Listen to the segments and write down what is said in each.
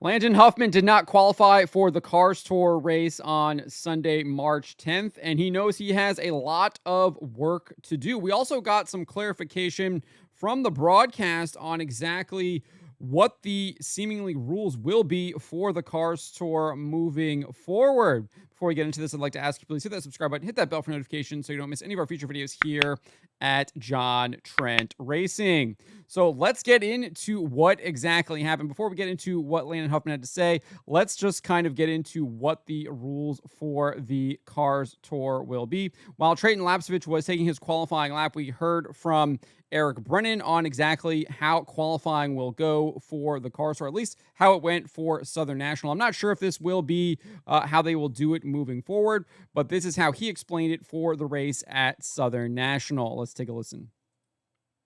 Landon Huffman did not qualify for the Cars Tour race on Sunday, March 10th, and he knows he has a lot of work to do. We also got some clarification from the broadcast on exactly what the seemingly rules will be for the Cars Tour moving forward. Before we get into this, I'd like to ask you, please hit that subscribe button, hit that bell for notifications so you don't miss any of our future videos here at John Trent Racing. So let's get into what exactly happened. Before we get into what Landon Huffman had to say, let's just kind of get into what the rules for the Cars Tour will be. While Trayton Lapsevich was taking his qualifying lap, we heard from Eric Brennan on exactly how qualifying will go for the Cars Tour, or at least how it went for Southern National. I'm not sure if this will be how they will do it moving forward, but this is how he explained it for the race at Southern National. Let's take a listen.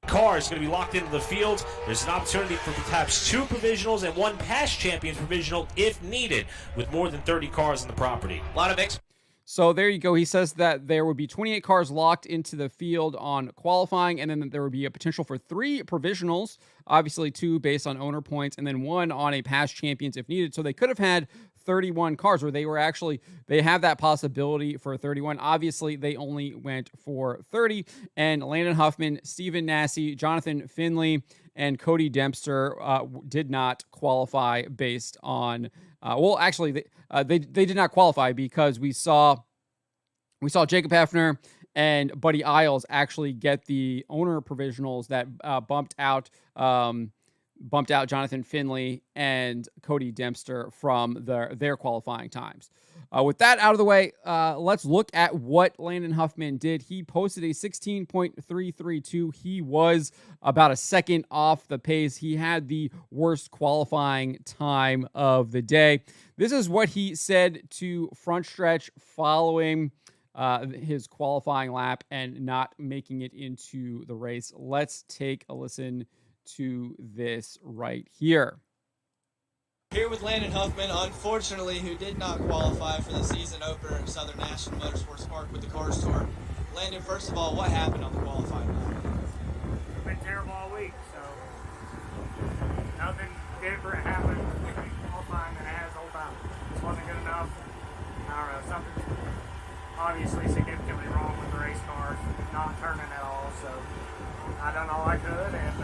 Car is going to be locked into the field. There's an opportunity for perhaps 2 provisionals and 1 past champions provisional if needed, with more than 30 cars on the property. A lot of So there you go. He says that there would be 28 cars locked into the field on qualifying, and then there would be a potential for 3 provisionals, obviously 2 based on owner points, and then 1 on a past champions if needed. So they could have had 31 cars, or they have that possibility for 31. Obviously, they only went for 30, and Landon Huffman, Stephen Nasse, Jonathan Finley, and Cody Dempster did not qualify based on they did not qualify because we saw Jacob Hefner and Buddy Isles actually get the owner provisionals that bumped out Jonathan Finley and Cody Dempster from their qualifying times. With that out of the way, let's look at what Landon Huffman did. He posted a 16.332. He was about a second off the pace. He had the worst qualifying time of the day. This is what he said to Front Stretch following his qualifying lap and not making it into the race. Let's take a listen to this right here. Here with Landon Huffman, unfortunately, who did not qualify for the season opener at Southern National Motorsports Park with the Cars Tour. Landon, first of all, what happened on the qualifying lap? It's been terrible all week, so nothing different happened in qualifying than it has the whole time. Just wasn't good enough. I don't know, something's obviously significantly wrong with the race cars, not turning at all, so I done all I could, and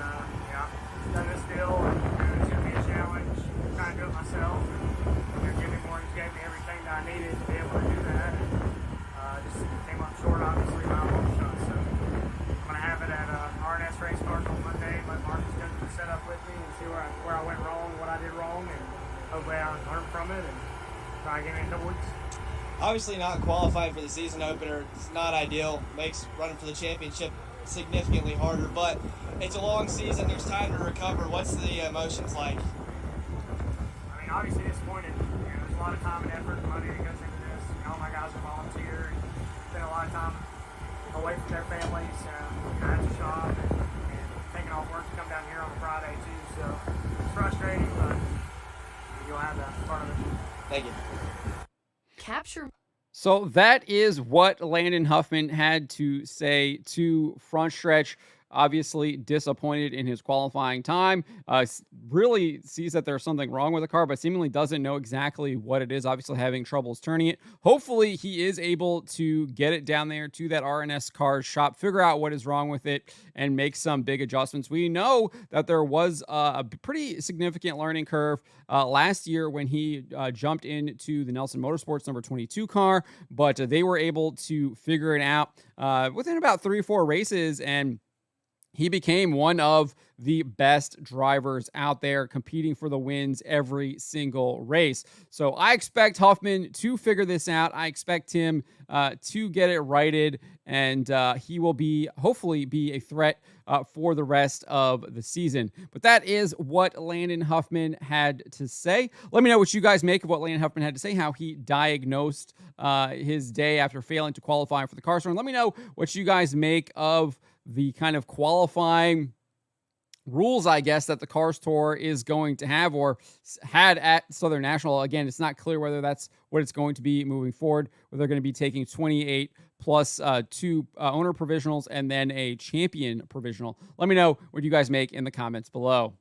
done this deal, and it's going to be a challenge, trying to do it myself, and Jimmy Morton gave me everything that I needed to be able to do that, and just came up short, obviously, my own shot, so I'm going to have it at RNS Race Cars on Monday, let Marcus go through the setup with me and see where I went wrong, what I did wrong, and hopefully I learn from it and try to get into the woods. Obviously not qualifying for the season opener, it's not ideal, makes running for the championship significantly harder, but it's a long season, there's time to recover. What's the emotions like? I mean, obviously disappointed. There's a lot of time and effort and money that goes into this. All my guys are volunteer and spend a lot of time away from their families, at the shop and taking off work to come down here on a Friday too, so it's frustrating, but you'll have that part of it. Thank you. Capture. So that is what Landon Huffman had to say to Front Stretch. Obviously disappointed in his qualifying time. Really sees that there's something wrong with the car, but seemingly doesn't know exactly what it is. Obviously having troubles turning it. Hopefully he is able to get it down there to that RNS car shop, figure out what is wrong with it, and make some big adjustments. We know that there was a pretty significant learning curve last year when he jumped into the Nelson Motorsports number 22 car, but they were able to figure it out within about 3 or 4 races, and he became one of the best drivers out there, competing for the wins every single race. So I expect Huffman to figure this out. I expect him to get it righted, and he will hopefully be a threat for the rest of the season. But that is what Landon Huffman had to say. Let me know what you guys make of what Landon Huffman had to say, how he diagnosed his day after failing to qualify for the Cars Tour. And let me know what you guys make of the kind of qualifying rules, I guess, that the Cars Tour is going to have or had at Southern National. Again, it's not clear whether that's what it's going to be moving forward, whether they're going to be taking 28 plus 2 owner provisionals and then a champion provisional. Let me know what you guys make in the comments below.